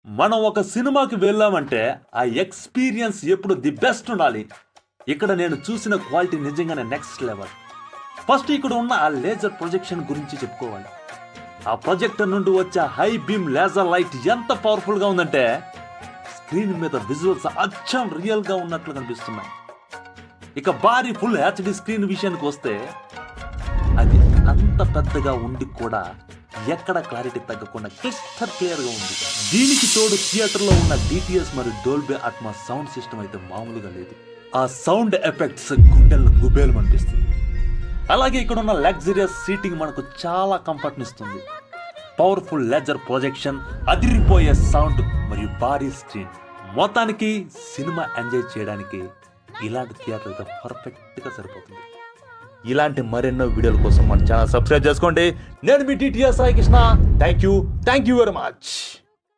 మనం ఒక సినిమాకి వెళ్ళామంటే ఆ ఎక్స్పీరియన్స్ ఎప్పుడు ది బెస్ట్ ఉండాలి. ఇక్కడ నేను చూసిన క్వాలిటీ నిజంగానే నెక్స్ట్ లెవెల్. ఫస్ట్ ఇక్కడ ఉన్న ఆ లేజర్ ప్రొజెక్షన్ గురించి చెప్పుకోవాలి. ఆ ప్రొజెక్టర్ నుండి వచ్చే హై బీమ్ లేజర్ లైట్ ఎంత పవర్ఫుల్ గా ఉందంటే స్క్రీన్ మీద విజువల్స్ అచ్చం రియల్ గా ఉన్నట్లు కనిపిస్తున్నాయి. ఇక భారీ ఫుల్ హెచ్డి స్క్రీన్ విషయానికి వస్తే అది అంత పెద్దగా ఉండి కూడా ఎక్కడ క్లారిటీ తగ్గకుండా క్రిస్టల్ క్లియర్ గా ఉంది. దీనికి తోడు థియేటర్ లో ఉన్న డిటిఎస్ మరియు డోల్బీ అట్మాస్ సౌండ్ సిస్టమ్ అయితే మామూలుగా లేదు. ఆ సౌండ్ ఎఫెక్ట్స్ గుండెలను గుబేలు అనిపిస్తుంది. అలాగే ఇక్కడ ఉన్న లగ్జరియస్ సీటింగ్ మనకు చాలా కంఫర్ట్ ఇస్తుంది. పవర్ఫుల్ లేజర్ ప్రొజెక్షన్, అదిరిపోయే సౌండ్ మరియు భారీ స్క్రీన్. మొత్తానికి సినిమా ఎంజాయ్ చేయడానికి ఇలాంటి థియేటర్ అయితే పర్ఫెక్ట్ గా సరిపోతుంది. ఇలాంటి మరెన్నో వీడియోల కోసం మన ఛానల్ సబ్స్క్రైబ్ చేసుకోండి. నేను మీ TTS Sai Krishna. Thank you very much.